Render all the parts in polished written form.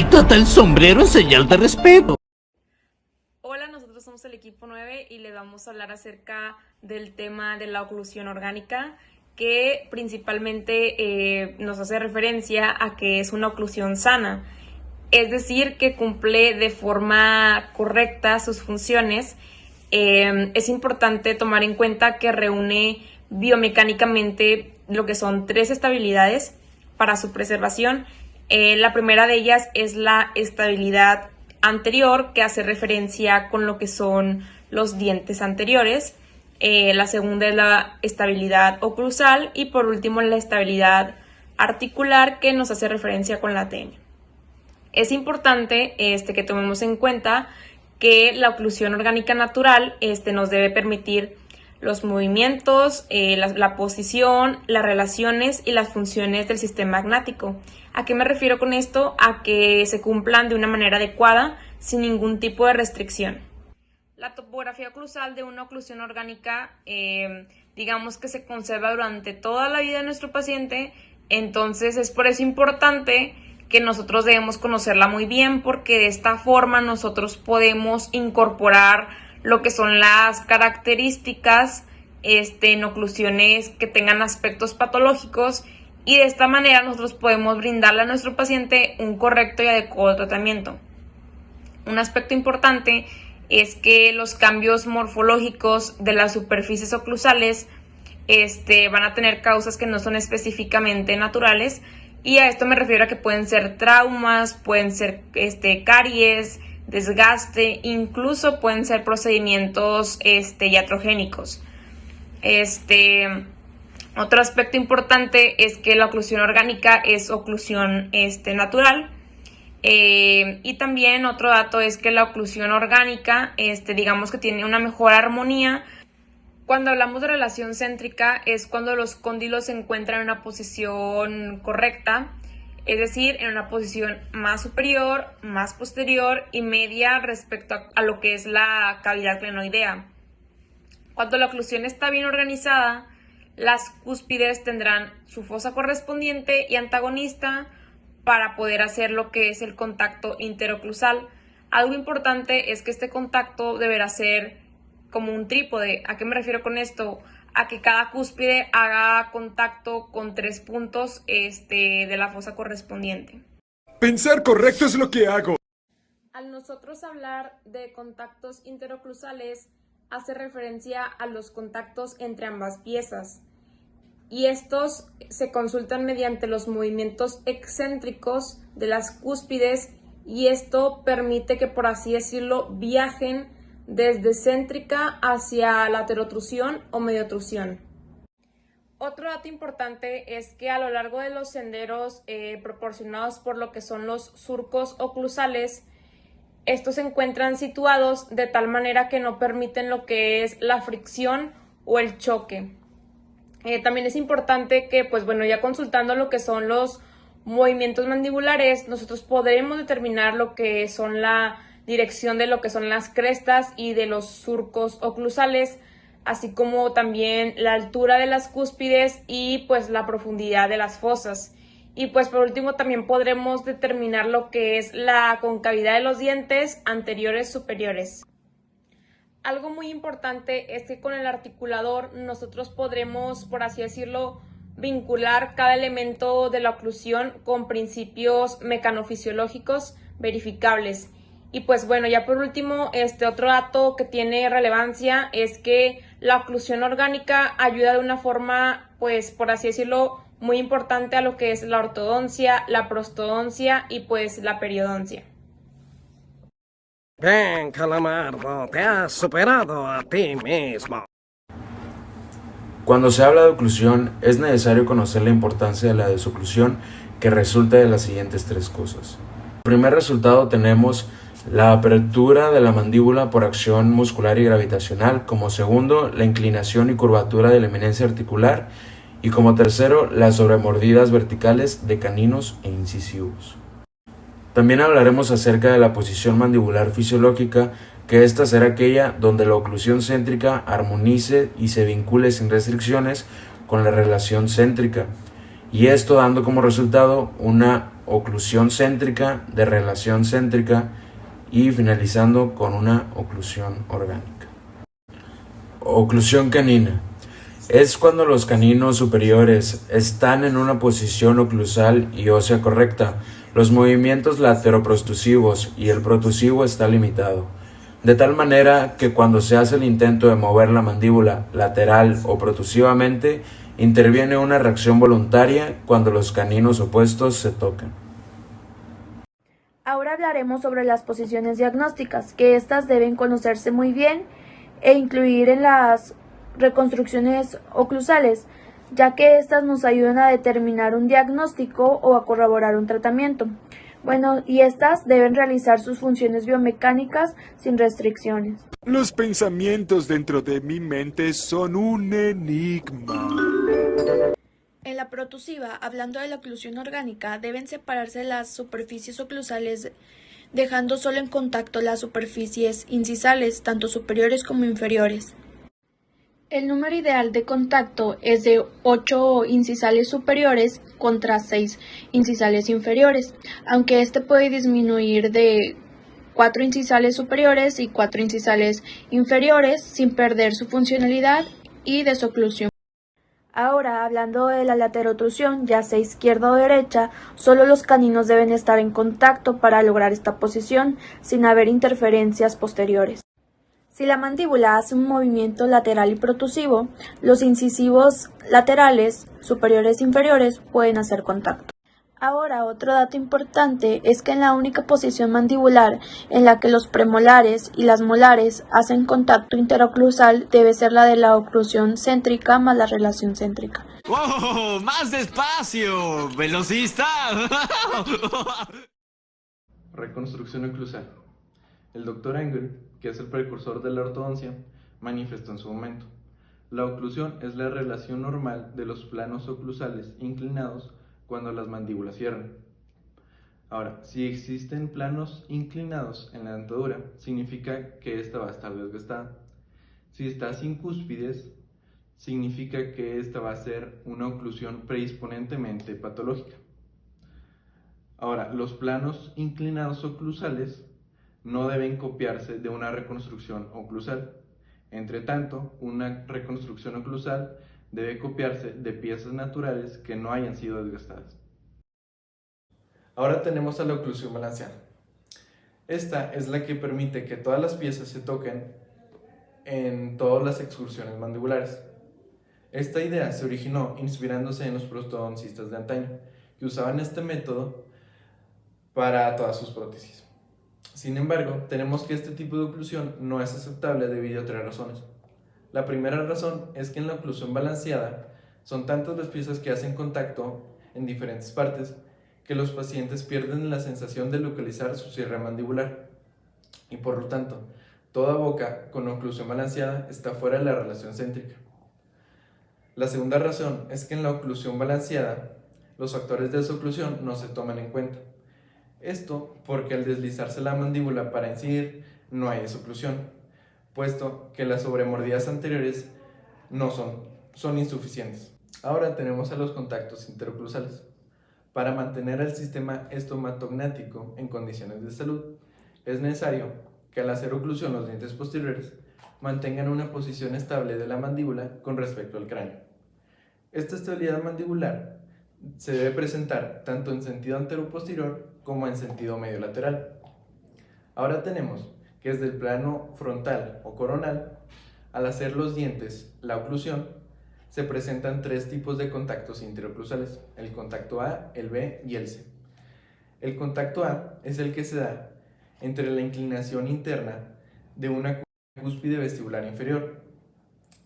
quítate el sombrero en señal de respeto. Hola, nosotros somos el equipo 9 y les vamos a hablar acerca del tema de la oclusión orgánica, que principalmente nos hace referencia a que es una oclusión sana, es decir, que cumple de forma correcta sus funciones. Es importante tomar en cuenta que reúne biomecánicamente lo que son 3 estabilidades para su preservación. La primera de ellas es la estabilidad anterior, que hace referencia con lo que son los dientes anteriores. La segunda es la estabilidad oclusal y por último la estabilidad articular, que nos hace referencia con la TN. Es importante que tomemos en cuenta que la oclusión orgánica natural nos debe permitir los movimientos, la posición, las relaciones y las funciones del sistema magnético. ¿A qué me refiero con esto? A que se cumplan de una manera adecuada, sin ningún tipo de restricción. La topografía oclusal de una oclusión orgánica, digamos que se conserva durante toda la vida de nuestro paciente, entonces es por eso importante que nosotros debemos conocerla muy bien, porque de esta forma nosotros podemos incorporar lo que son las características en oclusiones que tengan aspectos patológicos, y de esta manera nosotros podemos brindarle a nuestro paciente un correcto y adecuado tratamiento. Un aspecto importante es que los cambios morfológicos de las superficies oclusales van a tener causas que no son específicamente naturales, y a esto me refiero a que pueden ser traumas, pueden ser caries, desgaste, incluso pueden ser procedimientos iatrogénicos. Otro aspecto importante es que la oclusión orgánica es oclusión natural. Y también otro dato es que la oclusión orgánica, digamos que tiene una mejor armonía. Cuando hablamos de relación céntrica es cuando los cóndilos se encuentran en una posición correcta, es decir, en una posición más superior, más posterior y media respecto a lo que es la cavidad glenoidea. Cuando la oclusión está bien organizada, las cúspides tendrán su fosa correspondiente y antagonista para poder hacer lo que es el contacto interoclusal. Algo importante es que este contacto deberá ser como un trípode. ¿A qué me refiero con esto? A que cada cúspide haga contacto con 3 puntos de la fosa correspondiente. Pensar correcto es lo que hago. Al nosotros hablar de contactos interoclusales, hace referencia a los contactos entre ambas piezas, y estos se consultan mediante los movimientos excéntricos de las cúspides, y esto permite que, por así decirlo, viajen desde céntrica hacia laterotrusión o mediotrusión. Otro dato importante es que a lo largo de los senderos proporcionados por lo que son los surcos oclusales, estos se encuentran situados de tal manera que no permiten lo que es la fricción o el choque. También es importante que, ya consultando lo que son los movimientos mandibulares, nosotros podremos determinar lo que son la dirección de lo que son las crestas y de los surcos oclusales, así como también la altura de las cúspides y la profundidad de las fosas. Y por último también podremos determinar lo que es la concavidad de los dientes anteriores superiores. Algo muy importante es que con el articulador nosotros podremos, por así decirlo, vincular cada elemento de la oclusión con principios mecanofisiológicos verificables. Y ya por último, otro dato que tiene relevancia es que la oclusión orgánica ayuda de una forma, por así decirlo, muy importante a lo que es la ortodoncia, la prostodoncia y la periodoncia. Bien, Calamardo, te has superado a ti mismo. Cuando se habla de oclusión, es necesario conocer la importancia de la desoclusión, que resulta de las siguientes 3 cosas. Primer resultado tenemos la apertura de la mandíbula por acción muscular y gravitacional. Como segundo, la inclinación y curvatura de la eminencia articular. Y como tercero, las sobremordidas verticales de caninos e incisivos. También hablaremos acerca de la posición mandibular fisiológica, que esta será aquella donde la oclusión céntrica armonice y se vincule sin restricciones con la relación céntrica, y esto dando como resultado una oclusión céntrica, de relación céntrica y finalizando con una oclusión orgánica. Oclusión canina. Es cuando los caninos superiores están en una posición oclusal y ósea correcta, los movimientos lateroprotrusivos y el protrusivo está limitado, de tal manera que cuando se hace el intento de mover la mandíbula lateral o protrusivamente, interviene una reacción voluntaria cuando los caninos opuestos se tocan. Ahora hablaremos sobre las posiciones diagnósticas, que éstas deben conocerse muy bien e incluir en las reconstrucciones oclusales, ya que éstas nos ayudan a determinar un diagnóstico o a corroborar un tratamiento. Bueno, y estas deben realizar sus funciones biomecánicas sin restricciones. Los pensamientos dentro de mi mente son un enigma. En la protrusiva, hablando de la oclusión orgánica, deben separarse las superficies oclusales, dejando solo en contacto las superficies incisales, tanto superiores como inferiores. El número ideal de contacto es de 8 incisales superiores contra 6 incisales inferiores, aunque este puede disminuir de 4 incisales superiores y 4 incisales inferiores sin perder su funcionalidad y desoclusión. Ahora, hablando de la laterotrusión, ya sea izquierda o derecha, solo los caninos deben estar en contacto para lograr esta posición sin haber interferencias posteriores. Si la mandíbula hace un movimiento lateral y protrusivo, los incisivos laterales, superiores e inferiores, pueden hacer contacto. Ahora, otro dato importante es que en la única posición mandibular en la que los premolares y las molares hacen contacto interoclusal debe ser la de la oclusión céntrica más la relación céntrica. ¡Wow! ¡Más despacio! ¡Velocista! Reconstrucción oclusal. El Dr. Engel, que es el precursor de la ortodoncia, manifestó en su momento: la oclusión es la relación normal de los planos oclusales inclinados cuando las mandíbulas cierran. Ahora, si existen planos inclinados en la dentadura, significa que esta va a estar desgastada. Si está sin cúspides, significa que esta va a ser una oclusión predisponentemente patológica. Ahora, los planos inclinados oclusales no deben copiarse de una reconstrucción oclusal. Entre tanto, una reconstrucción oclusal debe copiarse de piezas naturales que no hayan sido desgastadas. Ahora tenemos a la oclusión balanceada. Esta es la que permite que todas las piezas se toquen en todas las excursiones mandibulares. Esta idea se originó inspirándose en los prostodoncistas de antaño, que usaban este método para todas sus prótesis. Sin embargo, tenemos que este tipo de oclusión no es aceptable debido a 3 razones. La primera razón es que en la oclusión balanceada son tantas las piezas que hacen contacto en diferentes partes que los pacientes pierden la sensación de localizar su cierre mandibular y por lo tanto toda boca con oclusión balanceada está fuera de la relación céntrica. La segunda razón es que en la oclusión balanceada los factores de desoclusión no se toman en cuenta. Esto porque al deslizarse la mandíbula para incidir no hay desoclusión, puesto que las sobremordidas anteriores son insuficientes. Ahora tenemos a los contactos interoclusales. Para mantener el sistema estomatognático en condiciones de salud, es necesario que al hacer oclusión los dientes posteriores mantengan una posición estable de la mandíbula con respecto al cráneo. Esta estabilidad mandibular se debe presentar tanto en sentido anteroposterior como en sentido medio lateral. Ahora tenemos que desde el plano frontal o coronal, al hacer los dientes la oclusión, se presentan 3 tipos de contactos interoclusales: el contacto A, el B y el C. El contacto A es el que se da entre la inclinación interna de una cúspide vestibular inferior.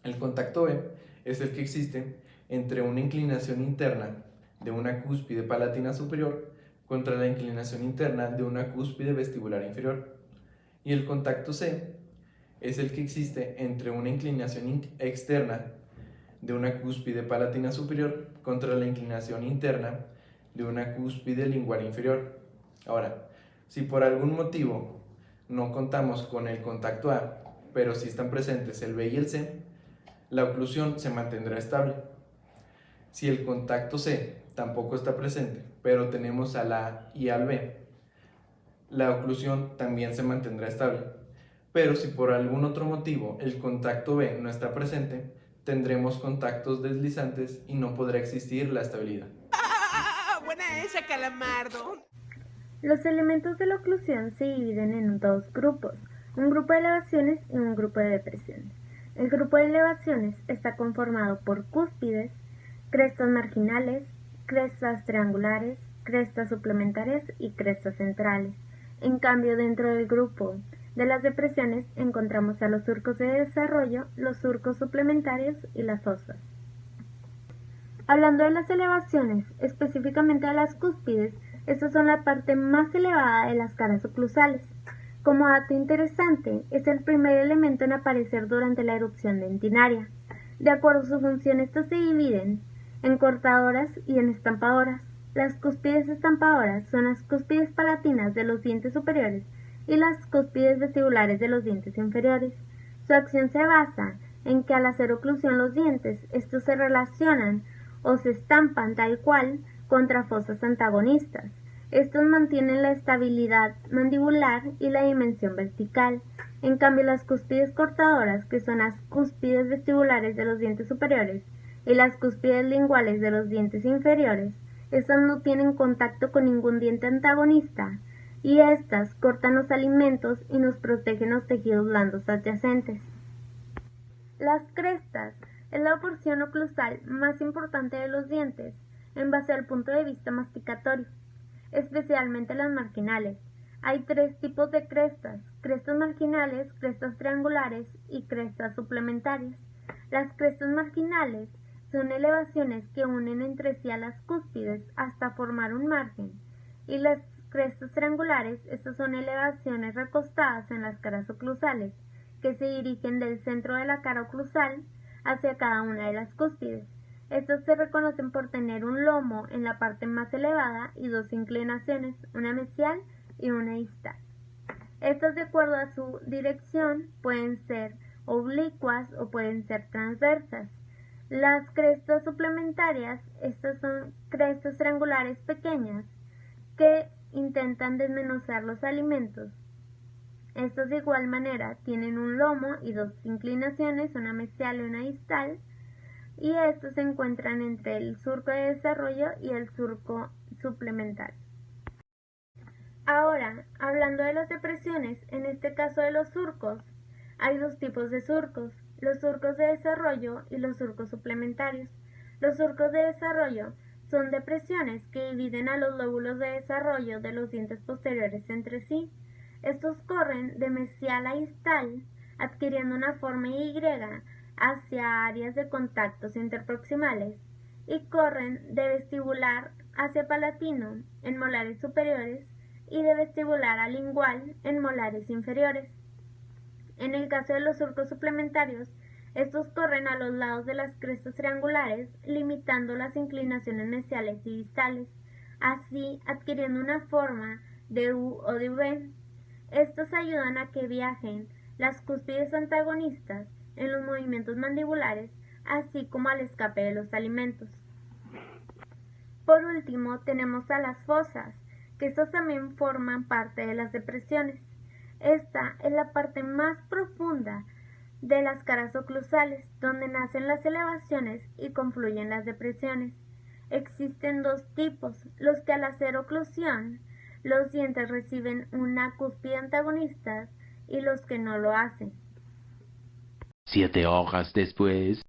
El contacto B es el que existe entre una inclinación interna de una cúspide palatina superior contra la inclinación interna de una cúspide vestibular inferior. Y el contacto C es el que existe entre una inclinación externa de una cúspide palatina superior contra la inclinación interna de una cúspide lingual inferior. Ahora, si por algún motivo no contamos con el contacto A, pero sí están presentes el B y el C, la oclusión se mantendrá estable. Si el contacto C tampoco está presente, pero tenemos al A y al B, la oclusión también se mantendrá estable. Pero si por algún otro motivo el contacto B no está presente, tendremos contactos deslizantes y no podrá existir la estabilidad. ¡Buena esa, Calamardo! Los elementos de la oclusión se dividen en dos grupos, un grupo de elevaciones y un grupo de depresiones. El grupo de elevaciones está conformado por cúspides, crestas marginales, crestas triangulares, crestas suplementarias y crestas centrales. En cambio, dentro del grupo de las depresiones encontramos a los surcos de desarrollo, los surcos suplementarios y las fosas. Hablando de las elevaciones, específicamente de las cúspides, estas son la parte más elevada de las caras oclusales. Como dato interesante, es el primer elemento en aparecer durante la erupción dentinaria. De acuerdo a su función, estas se dividen en cortadoras y en estampadoras. Las cúspides estampadoras son las cúspides palatinas de los dientes superiores y las cúspides vestibulares de los dientes inferiores. Su acción se basa en que al hacer oclusión los dientes, estos se relacionan o se estampan tal cual contra fosas antagonistas. Estos mantienen la estabilidad mandibular y la dimensión vertical. En cambio, las cúspides cortadoras, que son las cúspides vestibulares de los dientes superiores y las cúspides linguales de los dientes inferiores, estas no tienen contacto con ningún diente antagonista y estas cortan los alimentos y nos protegen los tejidos blandos adyacentes. Las crestas es la porción oclusal más importante de los dientes en base al punto de vista masticatorio, especialmente las marginales. Hay tres tipos de crestas: crestas marginales, crestas triangulares y crestas suplementarias. Las crestas marginales son elevaciones que unen entre sí a las cúspides hasta formar un margen, y las crestas triangulares, estas son elevaciones recostadas en las caras oclusales, que se dirigen del centro de la cara oclusal hacia cada una de las cúspides. Estas se reconocen por tener un lomo en la parte más elevada y dos inclinaciones, una mesial y una distal. Estas, de acuerdo a su dirección, pueden ser oblicuas o pueden ser transversas. Las crestas suplementarias, estas son crestas triangulares pequeñas que intentan desmenuzar los alimentos. Estas de igual manera tienen un lomo y dos inclinaciones, una mesial y una distal, y estos se encuentran entre el surco de desarrollo y el surco suplementario. Ahora, hablando de las depresiones, en este caso de los surcos, hay dos tipos de surcos: los surcos de desarrollo y los surcos suplementarios. Los surcos de desarrollo son depresiones que dividen a los lóbulos de desarrollo de los dientes posteriores entre sí. Estos corren de mesial a distal, adquiriendo una forma Y hacia áreas de contactos interproximales, y corren de vestibular hacia palatino en molares superiores y de vestibular a lingual en molares inferiores. En el caso de los surcos suplementarios, estos corren a los lados de las crestas triangulares, limitando las inclinaciones mesiales y distales, así adquiriendo una forma de U o de V. Estos ayudan a que viajen las cúspides antagonistas en los movimientos mandibulares, así como al escape de los alimentos. Por último, tenemos a las fosas, que estos también forman parte de las depresiones. Esta es la parte más profunda de las caras oclusales, donde nacen las elevaciones y confluyen las depresiones. Existen dos tipos: los que al hacer oclusión los dientes reciben una cúspide antagonista y los que no lo hacen. 7 horas después.